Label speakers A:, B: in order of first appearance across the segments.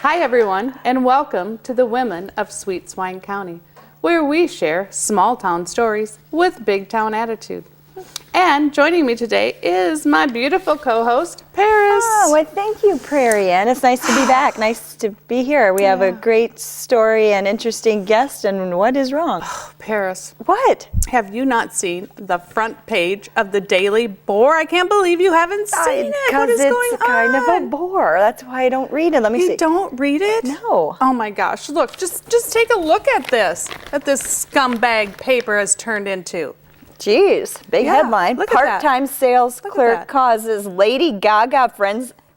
A: Hi everyone, and welcome to the Women of Sweet Swine County, where we share small town stories with big town attitude. And joining me today is my beautiful co-host, Paris.
B: Oh, well, thank you, Prairie Ann. It's nice to be back. Nice to be here. We have a great story and interesting guest, and what is wrong?
A: Paris,
B: What?
A: have you not seen the front page of the Daily Boar? I can't believe you haven't seen it. What is going on?
B: Because it's kind of a bore. That's why I don't read it. Let me see.
A: You don't read it?
B: No.
A: Oh my gosh, look, just take a look at this scumbag paper has turned into.
B: Jeez, big
A: Yeah,
B: headline.
A: look at that.
B: Part-time sales
A: Look at
B: clerk
A: that.
B: causes Lady Gaga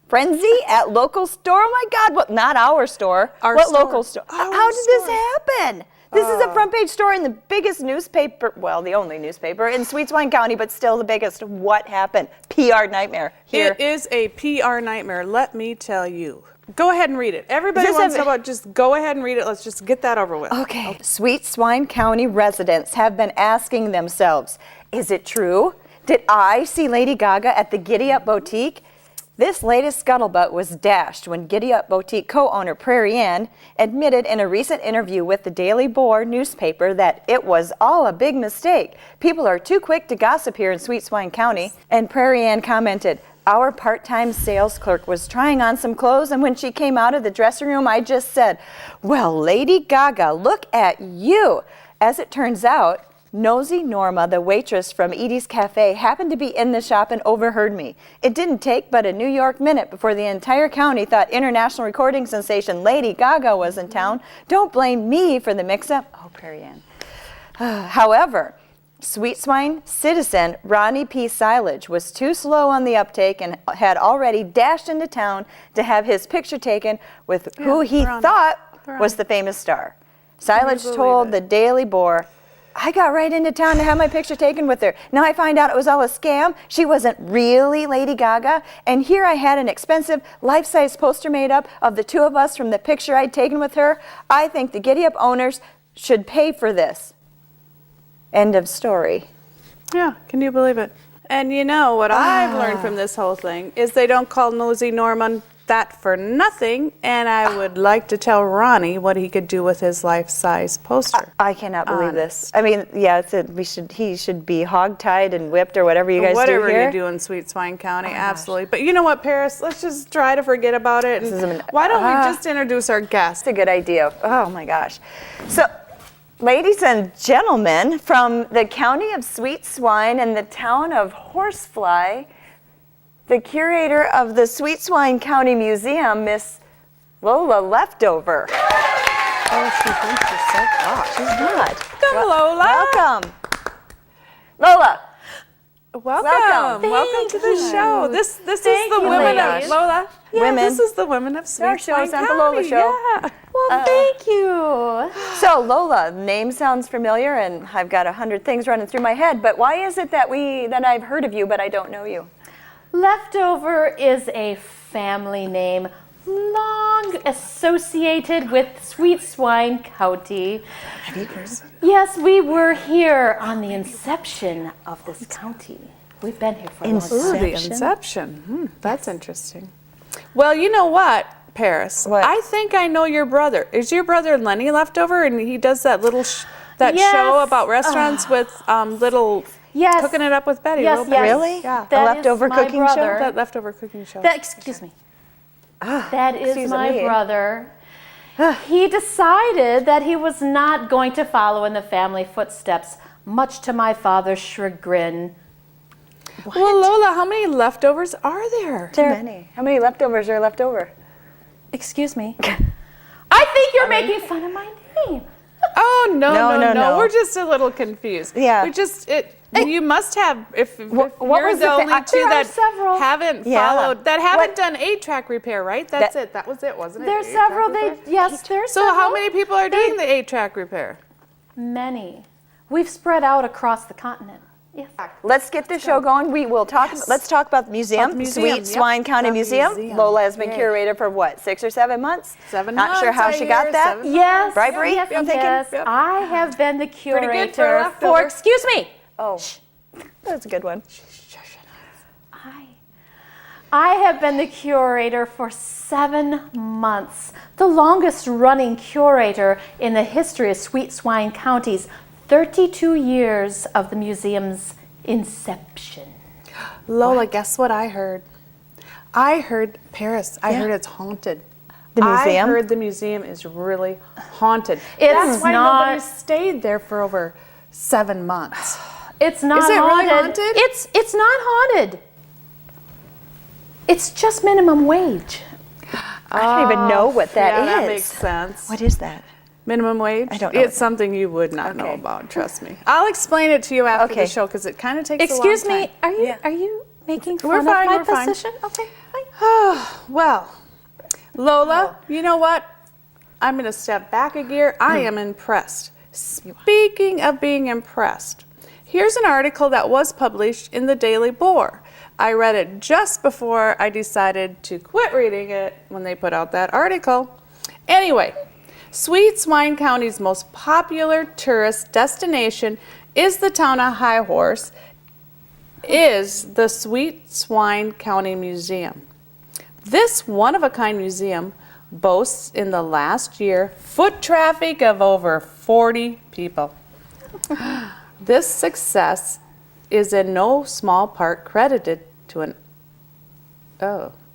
B: frenzy at local store. Oh my God, what? Not our store.
A: Our
B: what
A: store.
B: local store?
A: Our
B: How did this
A: store.
B: happen? This is a front page story in the biggest newspaper, well, the only newspaper in Sweet Swine County, but still the biggest. What happened? PR nightmare. Here.
A: It is a PR nightmare, let me tell you. Go ahead and read it. Everybody
B: Just
A: wants to
B: have-
A: know about, just go ahead and read it. Let's just get that over with.
B: Okay. Sweet Swine County residents have been asking themselves, is it true? Did I see Lady Gaga at the Giddy Up Boutique? This latest scuttlebutt was dashed when Giddy Up Boutique co-owner Prairie Ann admitted in a recent interview with the Daily Boar newspaper that it was all a big mistake. People are too quick to gossip here in Sweet Swine County. And Prairie Ann commented, our part-time sales clerk was trying on some clothes, and when she came out of the dressing room, I just said, well, Lady Gaga, look at you. As it turns out, Nosy Norma, the waitress from Edie's Cafe, happened to be in the shop and overheard me. It didn't take but a New York minute before the entire county thought international recording sensation Lady Gaga was in town. Don't blame me for the mix-up. Oh, Prairie Ann. However, Sweet Swine citizen Ronnie P. Silage was too slow on the uptake and had already dashed into town to have his picture taken with who he thought was the famous star. Silage told the Daily Boar, I got right into town to have my picture taken with her. Now I find out it was all a scam. She wasn't really Lady Gaga. And here I had an expensive life-size poster made up of the two of us from the picture I'd taken with her. I think the Giddy Up owners should pay for this. End of story.
A: Yeah, can you believe it? And you know what I've learned from this whole thing is they don't call Nosy Norman that for nothing, and I would like to tell Ronnie what he could do with his life-size poster.
B: I cannot believe this. I mean, yeah, he should be hog-tied and whipped or whatever you guys do here.
A: Whatever you do in Sweet Swine County, absolutely. But you know what, Paris? Let's just try to forget about it. And why don't we just introduce our guest?
B: That's a good idea. Oh my gosh. So, ladies and gentlemen, from the county of Sweet Swine and the town of Horsefly, the curator of the Sweet Swine County Museum, Miss Lola Leftover.
A: Oh, she thinks she's so hot.
B: She's not.
A: Welcome, Lola.
B: Welcome. Lola.
A: Welcome. Welcome to the show. This is the women of Lola. Yeah,
B: Women.
A: This is the women of Sweet
B: Our show
A: Swine
B: is not
A: County.
B: the Lola show.
A: Yeah.
C: Well, thank you.
B: So Lola, name sounds familiar, and I've got 100 things running through my head. But why is it that I've heard of you, but I don't know you?
C: Leftover is a family name long associated with Sweet Swine County. Yes, we were here on the inception of this county. We've been here for a long time.
A: Ooh, the inception. That's interesting. Well, you know what, Paris?
B: What?
A: I think I know your brother. Is your brother Lenny Leftover? And he does that little
C: Yes.
A: show about restaurants with little
C: Yes.
A: cooking it up with Betty.
C: Yes,
A: Little
C: yes.
A: Betty.
B: Really?
A: Yeah.
B: The leftover
C: is my
B: cooking
C: brother.
B: show?
A: That leftover cooking show.
C: Excuse me. That is
B: excuse
C: my
B: me.
C: brother. He decided that he was not going to follow in the family footsteps, much to my father's chagrin.
A: Well, Lola, how many leftovers are there?
B: Too many. How many leftovers are left over?
C: Excuse me. I think you're making fun of my name.
A: Oh, no.
B: No.
A: We're just a little confused.
B: Yeah.
A: You must have, if you're
B: what was
A: the
B: the
A: only two
C: There are
A: that
C: several.
A: haven't
B: Yeah.
A: followed, that haven't
B: What-
A: done 8-track repair, right? That's it. That was it, wasn't it?
C: There's
A: 8-track
C: several.
A: repair?
C: Yes, there's
A: So
C: several.
A: how many people are doing the 8-track repair?
C: Many. We've spread out across the continent. Yes.
B: Let's get this show going. We will talk. Let's talk about the museum,
A: About the museum,
B: Sweet
A: yep.
B: Swine County
A: The
B: Museum.
A: museum.
B: Lola has been
A: Yay.
B: curator for what, 6 or 7 months?
A: 7
B: Not
A: months.
B: sure how
A: I
B: she got
A: hear,
B: that.
A: 7
C: Yes.
B: Bribery,
C: Yes,
B: I'm thinking?
C: yes.
A: Yep.
C: I have been the
A: Pretty good for
C: curator
A: leftover.
C: excuse me.
B: Oh, that's a good one.
C: I have been the curator for 7 months, the longest running curator in the history of Sweet Swine County's 32 years of the museum's inception.
A: Lola, guess what I heard? I heard Paris. I heard it's haunted.
B: The museum?
A: I heard the museum is really haunted.
C: It's
A: That's why
C: not-
A: nobody stayed there for over 7 months.
C: It's not
A: Is it really
C: haunted.
A: haunted?
C: It's not haunted. It's just minimum wage.
B: I don't even know what that is.
A: Yeah, that makes sense.
B: What is that?
A: Minimum wage?
B: I don't know.
A: It's something you would not know
B: Okay.
A: about, trust me. I'll explain it to you after
B: Okay.
A: the show because it kind of takes
C: Excuse
A: a long
C: me,
A: time.
C: are you making
A: We're
C: fun
A: fine,
C: of my
A: we're fine.
C: position? Okay, fine.
A: Well, Lola, you know what? I'm going to step back a gear. I am impressed. Speaking of being impressed, here's an article that was published in the Daily Boar. I read it just before I decided to quit reading it when they put out that article. Anyway, Sweet Swine County's most popular tourist destination is the town of High Horse, is the Sweet Swine County Museum. This one-of-a-kind museum boasts in the last year foot traffic of over 40 people. This success is in no small part credited to an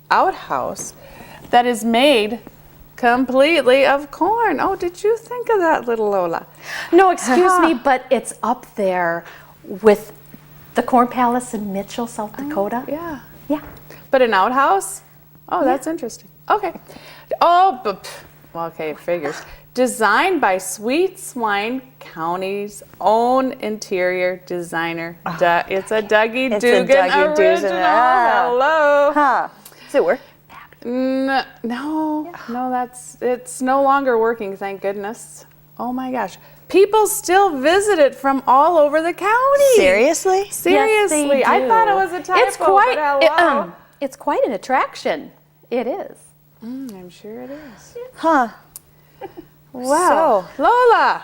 A: outhouse that is made completely of corn. Oh, did you think of that, little Lola?
C: No, excuse me, but it's up there with the Corn Palace in Mitchell, South Dakota.
A: Yeah.
C: Yeah.
A: But an outhouse? Oh, that's interesting. Okay. Oh, well, okay, figures. Designed by Sweet Swine County's own interior designer. It's a Dougie
B: It's a
A: Dugan
B: Dougie Dugan.
A: original.
B: Ah.
A: Hello.
B: Huh. Does it work?
A: No, it's no longer working, thank goodness. Oh my gosh. People still visit it from all over the county.
B: Seriously?
A: Seriously.
C: Yes, they
A: I
C: do.
A: thought it was a typo,
C: It's quite,
A: but hello.
C: it's quite an attraction. It is.
A: I'm sure it is.
B: Huh.
A: Wow. Lola,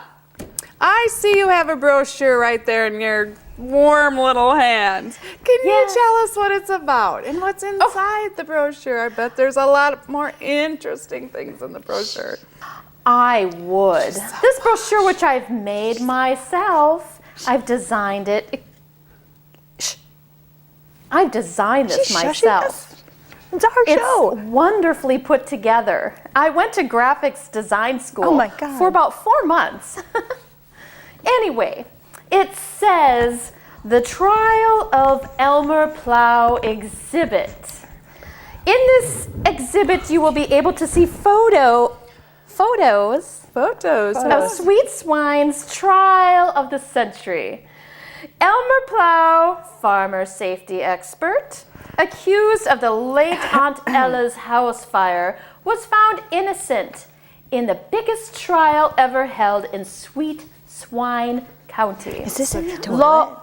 A: I see you have a brochure right there in your warm little hands. Can
C: Yes.
A: you tell us what it's about and what's inside the brochure? I bet there's a lot more interesting things in the brochure.
C: I would. This brochure, which I've made myself, I've designed it. I've designed this
B: She's shushing
C: myself.
B: us. It's our
C: It's
B: show.
C: wonderfully put together. I went to graphics design school
B: Oh my God.
C: for about 4 months. Anyway, it says the Trial of Elmer Plow exhibit. In this exhibit, you will be able to see photos of Sweet Swine's trial of the century. Elmer Plow, farmer safety expert, accused of the late Aunt Ella's house fire, was found innocent in the biggest trial ever held in Sweet Swine County.
B: Is this in the toilet?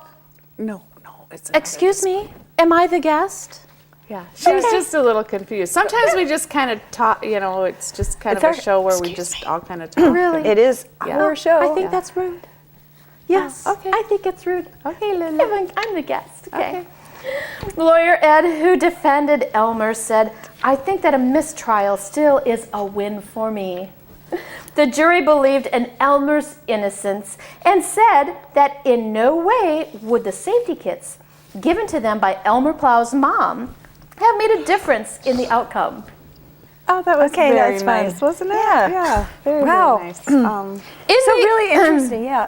A: No, it's not.
C: Excuse me, am I the guest?
A: Yeah, she was just a little confused. Sometimes we just kind of talk, it's just kind
B: It's
A: of
B: our-
A: a show where we
B: excuse
A: just all kind of talk.
C: Really?
B: It is
A: Yeah.
B: our show.
C: I think that's rude. Yes,
A: okay.
C: I think it's rude.
A: Okay, Lily.
C: I'm the guest. Okay. Lawyer Ed, who defended Elmer, said, "I think that a mistrial still is a win for me." The jury believed in Elmer's innocence and said that in no way would the safety kits given to them by Elmer Plow's mom have made a difference in the outcome.
A: Oh, that was
B: Okay,
A: very
B: that's fine.
A: nice, wasn't it?
B: Yeah.
A: Yeah, very,
B: Wow.
A: very nice.
C: In
B: So
C: the-
B: really interesting, yeah.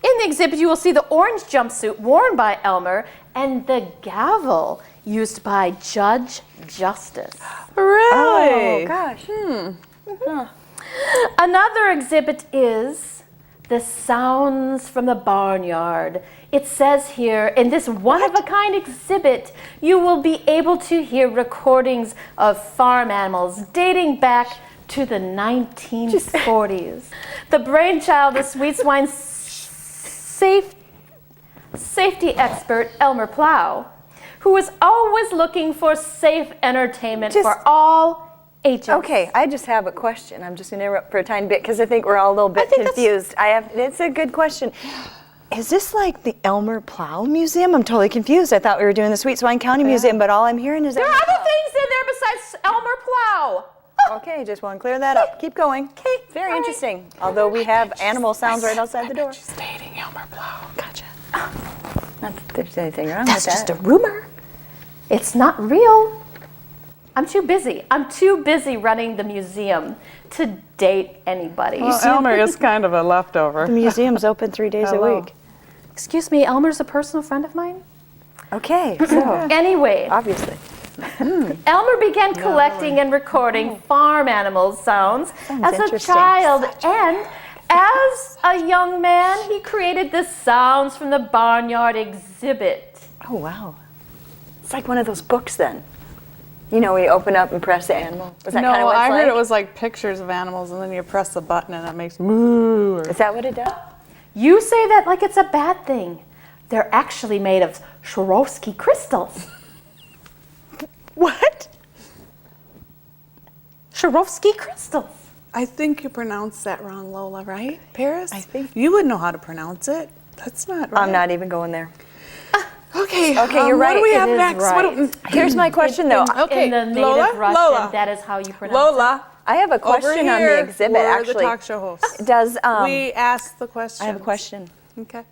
C: In the exhibit, you will see the orange jumpsuit worn by Elmer and the gavel used by Judge Justice.
A: Really?
B: Oh, gosh.
C: Another exhibit is the sounds from the barnyard. It says here, in this one-of-a-kind exhibit, you will be able to hear recordings of farm animals dating back to the 1940s. The brainchild of Sweet Swine's safety expert, Elmer Plow, who was always looking for safe entertainment
B: Just-
C: for all ages.
B: Okay, I just have a question. I'm just going to interrupt for a tiny bit because I think we're all a little bit
C: think that's-
B: confused. It's a good question. Is this like the Elmer Plow Museum? I'm totally confused. I thought we were doing the Sweet Swine County Museum, but all I'm hearing is
C: There are
B: Elmer
C: other things in there besides Elmer Plow.
B: Plow. Okay, just want to clear that up. Keep going.
C: Okay,
B: Very
C: all right.
B: interesting. Although we have animal sounds right outside the door.
A: She's dating Elmer Plow.
B: Gotcha. Not that there's anything wrong
C: That's
B: with
C: just
B: that.
C: a rumor. It's not real. I'm too busy. I'm too busy running the museum to date anybody.
A: Well, Elmer is kind of a leftover.
B: The museum's open 3 days a
A: Hello.
B: week.
C: Excuse me, Elmer's a personal friend of mine.
B: Okay, so
C: Anyway,
B: obviously.
C: Elmer began collecting and recording farm animal sounds as a
B: interesting.
C: child, and as a young man, he created the sounds from the barnyard exhibit.
B: Oh, wow. It's like one of those books then. You know, we open up and press the animal. Was that
A: No,
B: kind of what it's
A: I heard
B: like?
A: it was like pictures of animals, and then you press the button and it makes moo. Or
B: Is that what it does?
C: You say that like it's a bad thing. They're actually made of Swarovski crystals.
B: What?
C: Swarovski crystals.
A: I think you pronounced that wrong, Lola, right? Paris?
B: I think-
A: You would know how to pronounce it. That's not right.
B: I'm not even going there.
A: Okay.
B: Okay, you're
A: What
B: right.
A: do we
B: It
A: have
C: is
A: next?
C: right.
B: Here's my question, though.
A: Okay,
C: In the native
A: Lola,
C: Russian,
A: Lola.
C: that is how you pronounce
A: Lola,
B: I have a question
A: over
B: on
A: here,
B: the exhibit,
A: we're
B: actually.
A: the talk show hosts.
B: Does
A: We asked the question.
B: I have a question.
A: Okay.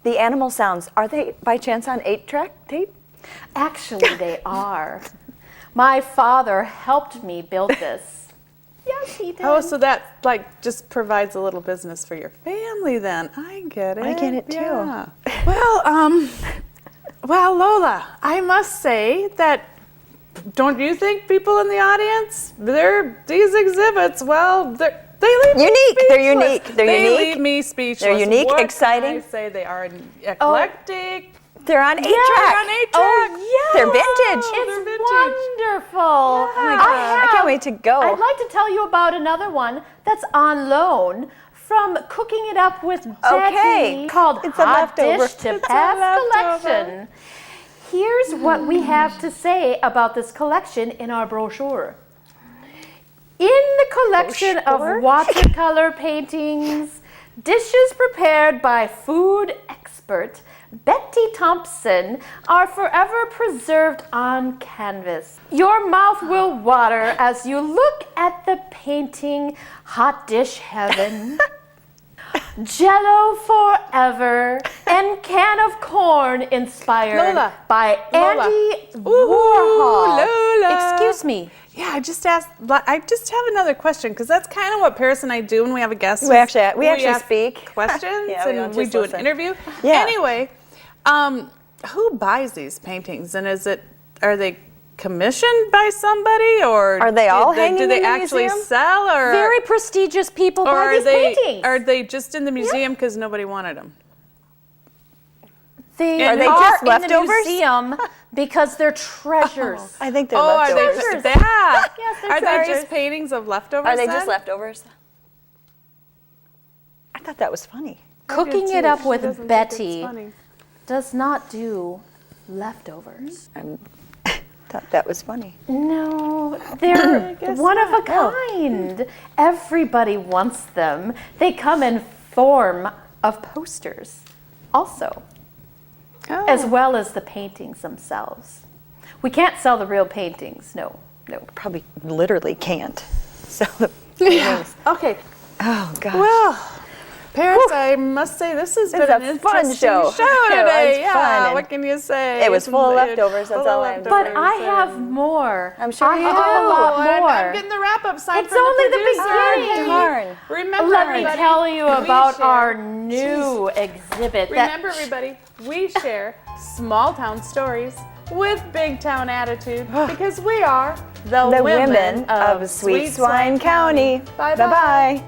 B: The animal sounds, are they by chance on 8-track tape?
C: it. Actually, they are. My father helped me build this. Yes, he did.
A: Oh, so that like just provides a little business for your family then. I get it.
B: I get it, too.
A: Yeah. Well, Lola, I must say that don't you think people in the audience, these exhibits, well, they leave me
B: Unique. They're
A: speechless.
B: unique. They're
A: they
B: unique.
A: leave me speechless.
B: They're unique,
A: What
B: exciting.
A: Can I say they are eclectic.
B: They're on 8-track.
A: They're on 8-track.
C: Oh, yeah.
B: They're vintage.
C: It's
A: They're vintage.
C: wonderful.
B: Oh my gosh, I can't wait to go.
C: I'd like to tell you about another one that's on loan from Cooking It Up with
B: Okay.
C: Betty called
B: It's a
C: Hot
B: leftover.
C: Dish to
A: It's a
C: Pass
A: leftover.
C: Collection. Here's what we have to say about this collection in our brochure. In the collection
B: Brochure?
C: of watercolor paintings, dishes prepared by food expert Betty Thompson are forever preserved on canvas. Your mouth will water as you look at the painting Hot Dish Heaven. Jello Forever and Can of Corn inspired
A: Lola.
C: by
A: Lola.
C: Andy
A: Ooh,
C: Warhol.
A: Lola.
C: Excuse me.
A: Yeah, I just have another question because that's kind of what Paris and I do when we have a guest.
B: We actually
A: ask
B: speak.
A: questions
B: Yeah, we don't
A: and we
B: just
A: do
B: listen.
A: an interview.
B: Yeah.
A: Anyway, who buys these paintings and are they commissioned by somebody or
B: Are they all hanging
A: do they
B: in the
A: actually
B: museum?
A: sell or
C: Very prestigious people
A: or
C: buy
A: are
C: these paintings.
A: are they just in the museum because nobody wanted them?
C: They
A: Are they
C: are
B: just
C: in the
B: leftovers?
C: museum because they're treasures.
B: I think they're
A: Are they
B: leftovers.
A: just that?
C: Yes, they're
A: Are they
C: treasures.
A: just paintings of leftovers?
B: Are they
A: then?
B: just leftovers? I thought that was funny.
C: Cooking
A: too.
C: It Up
A: She
C: with
A: doesn't think
C: Betty
A: it's funny.
C: does not do leftovers.
B: Thought that was funny.
C: No, they're one of a
B: Oh.
C: kind. Everybody wants them. They come in form of posters also,
A: Oh.
C: as well as the paintings themselves. We can't sell the real paintings, no.
B: Probably literally can't. So the
A: Yeah. Okay.
B: Oh gosh.
A: Well, Paris, I must say this has been
B: It's a
A: an
B: fun
A: interesting
B: show.
A: today.
B: It's
A: Yeah.
B: fun and
A: What can you say?
B: it was full of
A: It's-
B: leftovers, that's
A: full of
B: all I have to say.
C: But
A: leftovers
C: I have
A: and-
C: more.
B: I'm sure you
C: I
B: do.
C: have a lot
A: I'm
C: more.
A: getting the wrap-up sign
C: It's
A: from
C: only the
A: producer.
C: beginning.
B: Darn.
A: Remember,
C: Let me
A: everybody,
C: tell you
A: we
C: about
A: share-
C: our new exhibit.
A: Remember, everybody, we share small town stories with big town attitude because we are the
B: The women of Sweet Swine County.
A: Bye-bye.
B: Bye-bye.